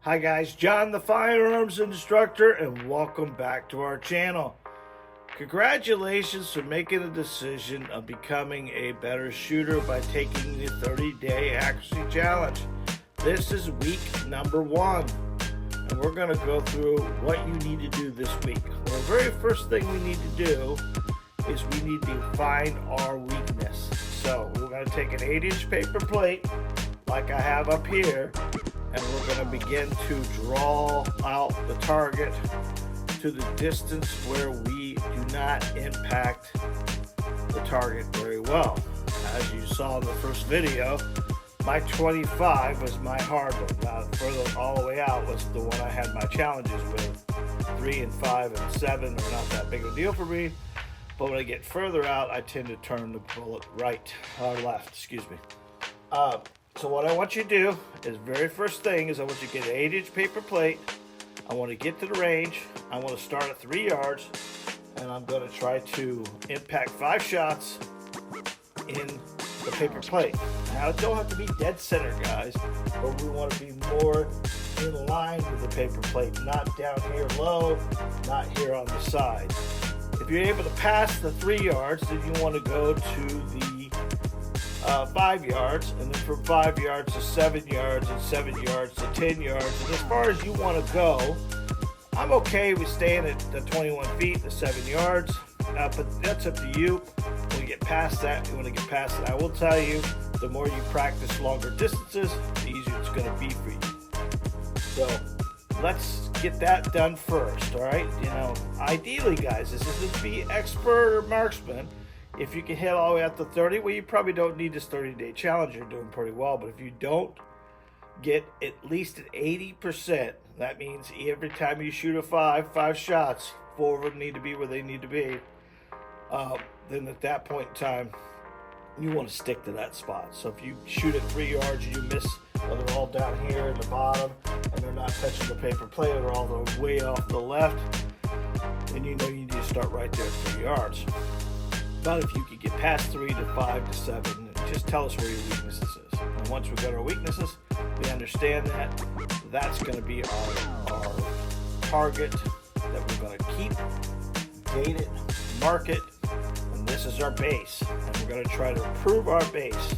Hi guys, John the Firearms Instructor, and welcome back to our channel. Congratulations for making a decision of becoming a better shooter by taking the 30-day accuracy challenge. This is week number 1, and we're going to go through what you need to do this week. Well, the very first thing we need to do is we need to find our weakness. So we're going to take an 8-inch paper plate like I have up here, and we're going to begin to draw out the target to the distance where we do not impact the target very well. As you saw in the first video, my 25 was my hard one. Now further all the way out was the one I had my challenges with. 3 and 5 and 7 are not that big of a deal for me, but when I get further out, I tend to turn the bullet right or left, excuse me. So what I want you to do is, very first thing is I want you to get an 8-inch paper plate. I want to get to the range. I want to start at 3 yards, and I'm going to try to impact 5 shots in the paper plate. Now it don't have to be dead center, guys, but we want to be more in line with the paper plate, not down here low, not here on the side. If you're able to pass the 3 yards, then you want to go to the 5 yards, and then from 5 yards to 7 yards, and 7 yards to 10 yards. And as far as you want to go, I'm okay with staying at the 21 feet, the 7 yards, but that's up to you. When you get past that, you want to get past it. I will tell you, the more you practice longer distances, the easier it's going to be for you. So let's get that done first, all right? You know, ideally, guys, this isn't to be expert or marksman. If you can hit all the way up to 30, well, you probably don't need this 30-day challenge. You're doing pretty well. But if you don't get at least an 80%, that means every time you shoot a 5 shots, 4 of them need to be where they need to be. Then at that point in time, you want to stick to that spot. So if you shoot at 3 yards and you miss, well, they're all down here in the bottom, and they're not touching the paper plate, they're all the way off the left, then you know you need to start right there at 3 yards. But if you could get past 3 to 5 to 7, just tell us where your weaknesses is. And once we've got our weaknesses, we understand that that's going to be our target that we're going to keep, date it, mark it, and this is our base. And we're going to try to improve our base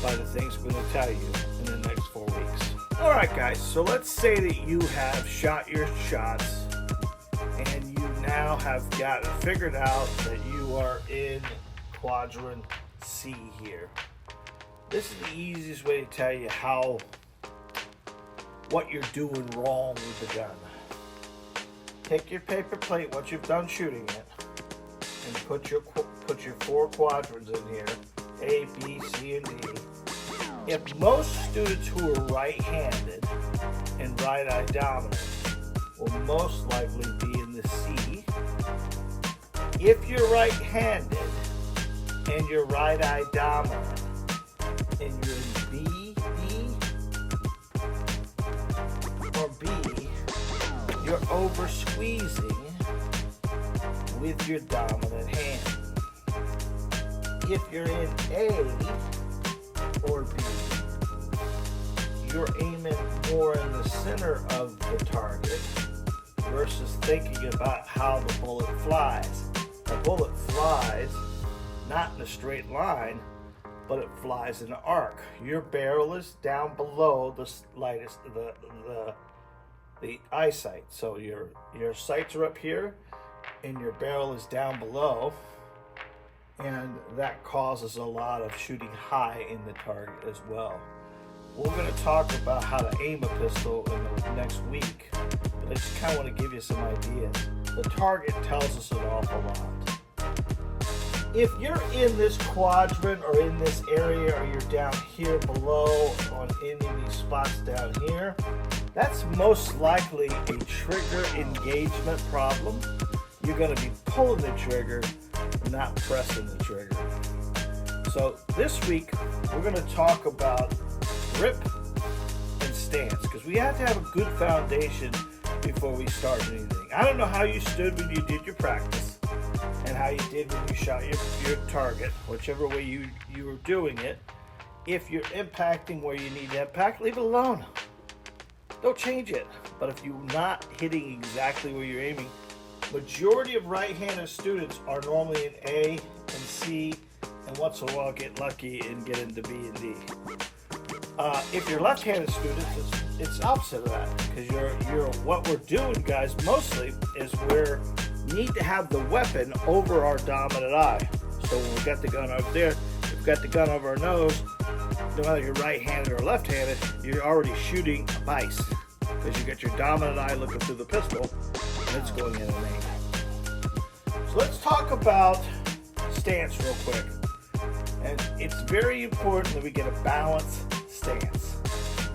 by the things we're going to tell you in the next 4 weeks. All right, guys, so let's say that you have shot your shots and you now have got it figured out that you are in quadrant C here. This is the easiest way to tell you what you're doing wrong with the gun. Take your paper plate once you've done shooting it and put your 4 quadrants in here, A, B, C, and D. If most students who are right-handed and right-eye dominant will most likely be in the C. If you're right-handed and you're right-eye dominant and you're in B, D, or B, you're over-squeezing with your dominant hand. If you're in A or B, you're aiming more in the center of the target versus thinking about how the bullet flies. The bullet flies not in a straight line, but it flies in an arc. Your barrel is down below the eyesight. So your sights are up here and your barrel is down below, and that causes a lot of shooting high in the target as well. We're going to talk about how to aim a pistol in the next week, but I just kind of want to give you some ideas. The target tells us an awful lot. If you're in this quadrant or in this area, or you're down here below on any of these spots down here, that's most likely a trigger engagement problem. You're going to be pulling the trigger, not pressing the trigger. So this week, we're going to talk about grip and stance, because we have to have a good foundation before we start anything. I don't know how you stood when you did your practice and how you did when you shot your target, whichever way you were doing it. If you're impacting where you need to impact, leave it alone. don't change it. But if you're not hitting exactly where you're aiming, majority of right-handed students are normally in A and C, and once in a while get lucky and get into B and D. If you're left-handed students, it's opposite of that, because what we're doing, guys, mostly is we need to have the weapon over our dominant eye. So when we've got the gun up there, we've got the gun over our nose. No matter you're right-handed or left-handed, you're already shooting a vice, because you got your dominant eye looking through the pistol, and it's going in an aim. So let's talk about stance real quick. And it's very important that we get a balanced stance.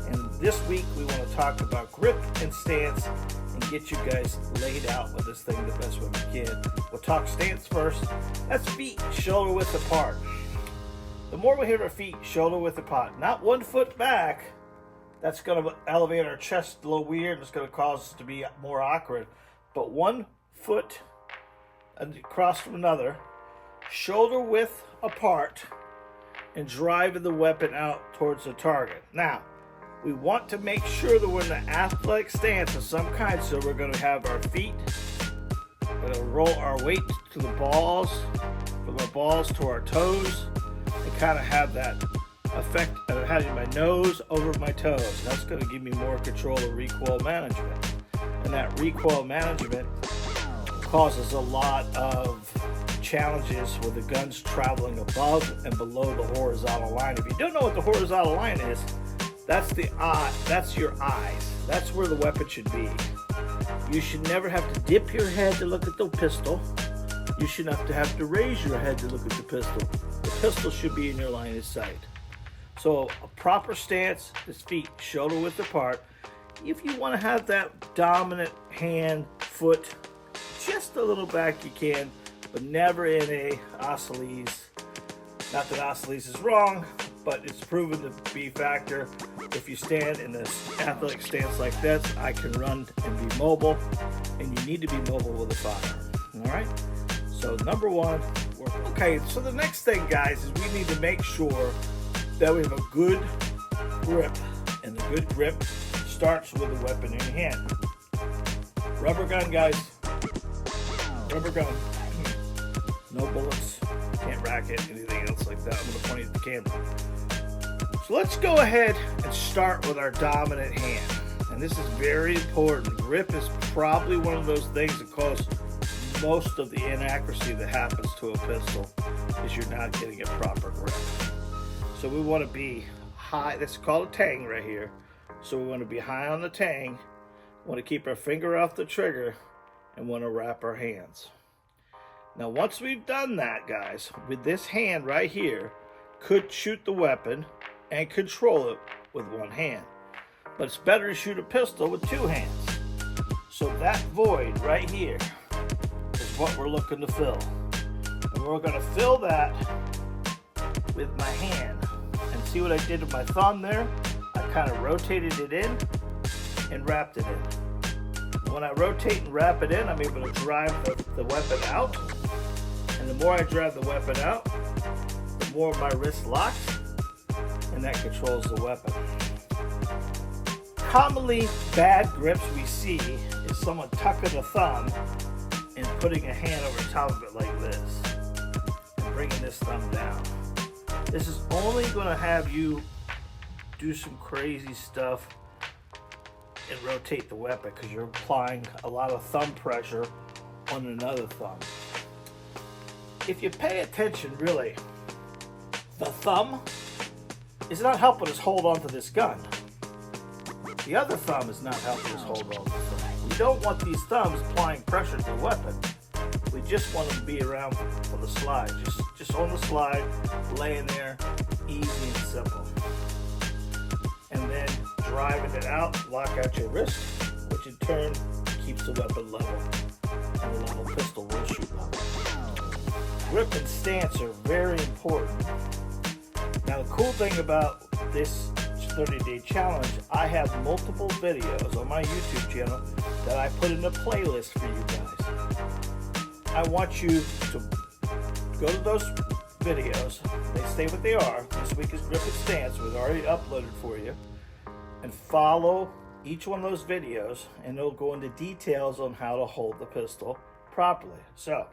And this week we want to talk about grip and stance and get you guys laid out with this thing the best way we can. We'll talk stance first. That's feet shoulder width apart. The more we hit our feet shoulder width apart, not 1 foot back, that's going to elevate our chest a little weird and it's going to cause us to be more awkward. But 1 foot across from another, shoulder width apart, and driving the weapon out towards the target. Now, we want to make sure that we're in an athletic stance of some kind, so we're going to have our feet, we're going to roll our weight to the balls, from our balls to our toes, and kind of have that effect of having my nose over my toes. That's going to give me more control of recoil management. And that recoil management causes a lot of challenges with the guns traveling above and below the horizontal line. If you don't know what the horizontal line is, that's the eye, that's your eyes. That's where the weapon should be. You should never have to dip your head to look at the pistol. You should not have to raise your head to look at the pistol. The pistol should be in your line of sight. So a proper stance is feet shoulder width apart. If you want to have that dominant hand, foot, just a little back you can, but never in a oscillese. Not that oscillese is wrong, but it's proven to be a factor. If you stand in this athletic stance like this, I can run and be mobile, and you need to be mobile with a firearm. All right? So number one, okay, so the next thing, guys, is we need to make sure that we have a good grip, and the good grip starts with the weapon in your hand. Rubber gun, guys. Rubber gun. No bullets, can't rack it, anything else like that. I'm going to point it at the camera. So let's go ahead and start with our dominant hand. And this is very important. Grip is probably one of those things that cause most of the inaccuracy that happens to a pistol, is you're not getting a proper grip. So we want to be high. This is called a tang right here. So we want to be high on the tang, want to keep our finger off the trigger, and want to wrap our hands. Now, once we've done that, guys, with this hand right here, could shoot the weapon and control it with one hand. But it's better to shoot a pistol with two hands. So that void right here is what we're looking to fill. And we're going to fill that with my hand. And see what I did with my thumb there? I kind of rotated it in and wrapped it in. When I rotate and wrap it in, I'm able to drive the weapon out. And the more I drive the weapon out, the more my wrist locks, and that controls the weapon. Commonly bad grips we see is someone tucking a thumb and putting a hand over top of it like this, and bringing this thumb down. This is only going to have you do some crazy stuff and rotate the weapon, because you're applying a lot of thumb pressure on another thumb. If you pay attention, really, the thumb is not helping us hold on to this gun. The other thumb is not helping us hold on to this thumb. We don't want these thumbs applying pressure to the weapon. We just want them to be around for the slide. Just on the slide, laying there, easy and simple. And then driving it out, lock out your wrist, which in turn keeps the weapon level. And a level pistol will shoot level. Grip and stance are very important. Now, the cool thing about this 30-day challenge, I have multiple videos on my YouTube channel that I put in a playlist for you guys. I want you to go to those videos. They stay what they are. This week is grip and stance. We've already uploaded for you. And follow each one of those videos, and it'll go into details on how to hold the pistol properly. So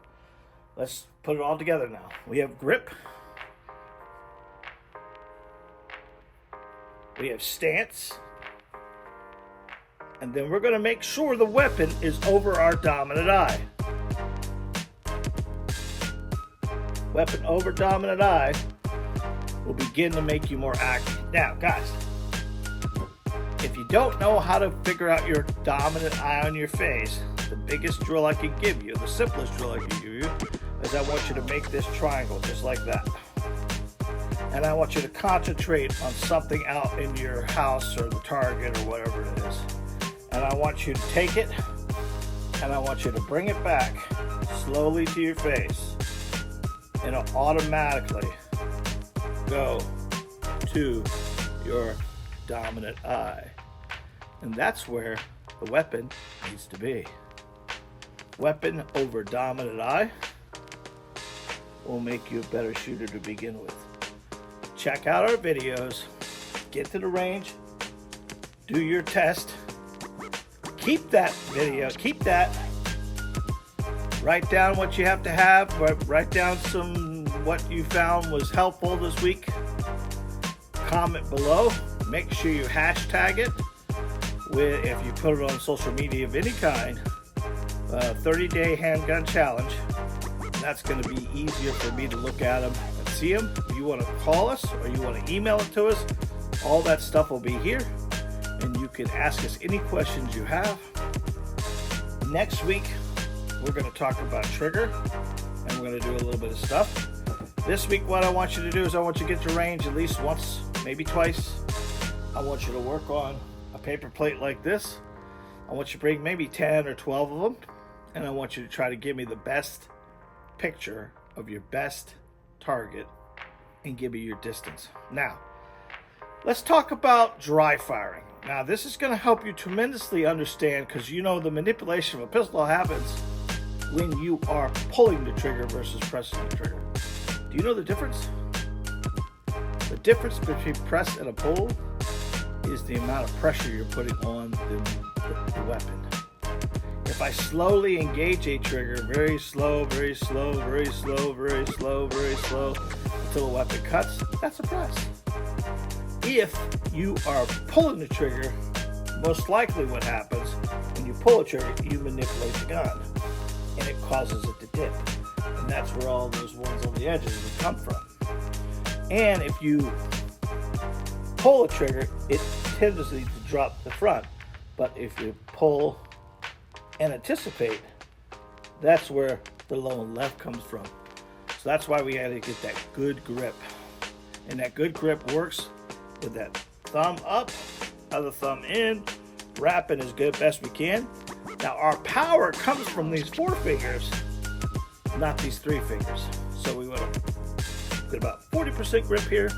let's put it all together now. We have grip, we have stance, and then we're going to make sure the weapon is over our dominant eye. Weapon over dominant eye will begin to make you more accurate. Now, guys, if you don't know how to figure out your dominant eye on your face, the biggest drill I can give you, the simplest drill I can give you, is I want you to make this triangle just like that. And I want you to concentrate on something out in your house or the Target or whatever it is. And I want you to take it, and I want you to bring it back slowly to your face. And it'll automatically go to your dominant eye. And that's where the weapon needs to be. Weapon over dominant eye will make you a better shooter to begin with. Check out our videos, get to the range, do your test, keep that video, keep that, write down what you have to have, write down what you found was helpful this week, comment below, make sure you hashtag it, if you put it on social media of any kind, 30-day handgun challenge. That's going to be easier for me to look at them and see them. If you want to call us or you want to email it to us, all that stuff will be here, and you can ask us any questions you have. Next week, we're going to talk about trigger, and we're going to do a little bit of stuff. This week, what I want you to do is I want you to get to range at least once, maybe twice. I want you to work on a paper plate like this. I want you to bring maybe 10 or 12 of them, and I want you to try to give me the best picture of your best target and give me your distance. Now, let's talk about dry firing. Now, this is going to help you tremendously understand, because you know the manipulation of a pistol happens when you are pulling the trigger versus pressing the trigger. Do you know the difference? The difference between press and a pull is the amount of pressure you're putting on the weapon. If I slowly engage a trigger, very slow, very slow, very slow, very slow, very slow, until the weapon cuts, that's a press. If you are pulling the trigger, most likely what happens when you pull a trigger, you manipulate the gun, and it causes it to dip. And that's where all those ones on the edges would come from. And if you pull a trigger, it tends to drop the front. But if you pull and anticipate, that's where the low and left comes from. So that's why we had to get that good grip. And that good grip works with that thumb up, other thumb in, wrapping as good best we can. Now our power comes from these 4 fingers, not these 3 fingers. So we want to get about 40% grip here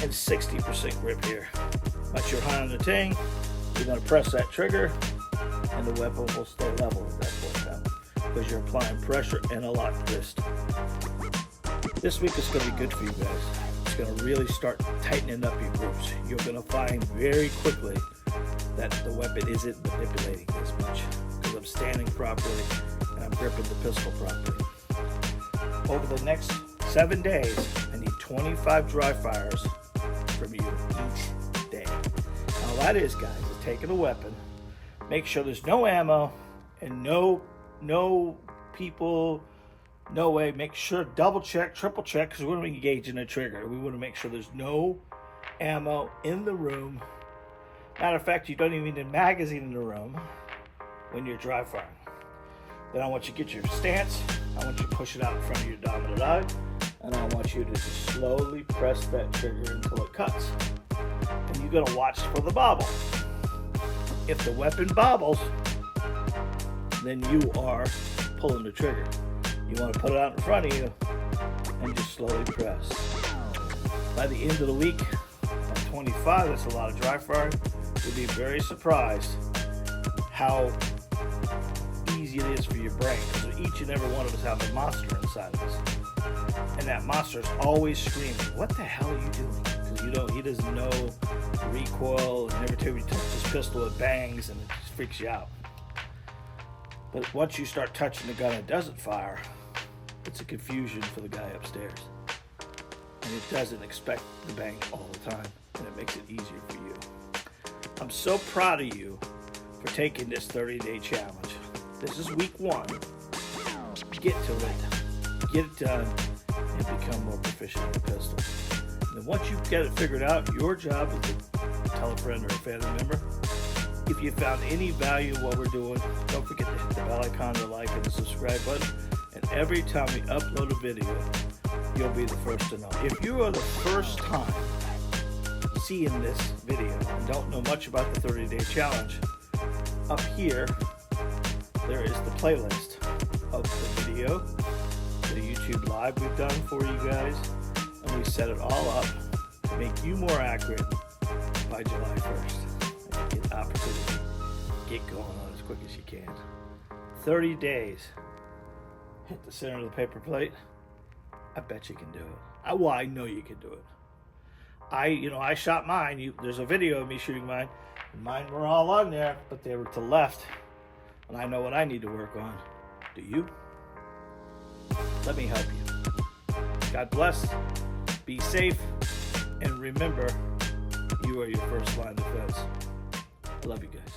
and 60% grip here. Once you're high on the ting, you're going to press that trigger, and the weapon will stay level at that point in time, because you're applying pressure and a locked wrist. This week is going to be good for you guys. It's going to really start tightening up your groups. You're going to find very quickly that the weapon isn't manipulating as much, because I'm standing properly and I'm gripping the pistol properly. Over the next 7 days, I need 25 dry fires from you each day. Now that is, guys, is taking a weapon, make sure there's no ammo and no people, no way. Make sure, double check, triple check, because we're going to be engaging a trigger. We want to make sure there's no ammo in the room. Matter of fact, you don't even need a magazine in the room when you're dry firing. Then I want you to get your stance. I want you to push it out in front of your dominant eye, and I want you to just slowly press that trigger until it cuts. And you're going to watch for the bobble. If the weapon bobbles, then you are pulling the trigger. You want to put it out in front of you and just slowly press. By the end of the week, at 25, that's a lot of dry firing. You'll be very surprised how easy it is for your brain, because each and every one of us have a monster inside of us, and that monster is always screaming, "What the hell are you doing?" Because he doesn't know recoil, and every time you touch this pistol, it bangs and it just freaks you out. But once you start touching the gun, it doesn't fire. It's a confusion for the guy upstairs. And it doesn't expect the bang all the time, and it makes it easier for you. I'm so proud of you for taking this 30-day challenge. This is week 1. Get to it, get it done, and become more proficient with the pistol. And then once you get it figured out, your job is to tell a friend or a family member. If you found any value in what we're doing, don't forget to hit the bell icon, the like, and the subscribe button. And every time we upload a video, you'll be the first to know. If you are the first time seeing this video and don't know much about the 30-day challenge, up here, there is the playlist of the video, the YouTube live we've done for you guys, and we set it all up to make you more accurate by July 1st. And get opportunity, get going on as quick as you can. 30 days. Hit the center of the paper plate. I bet you can do it. Well, I know you can do it. I shot mine. There's a video of me shooting mine. Mine were all on there, but they were to the left. And I know what I need to work on. Do you? Let me help you. God bless. Be safe. And remember, you are your first line of defense. I love you guys.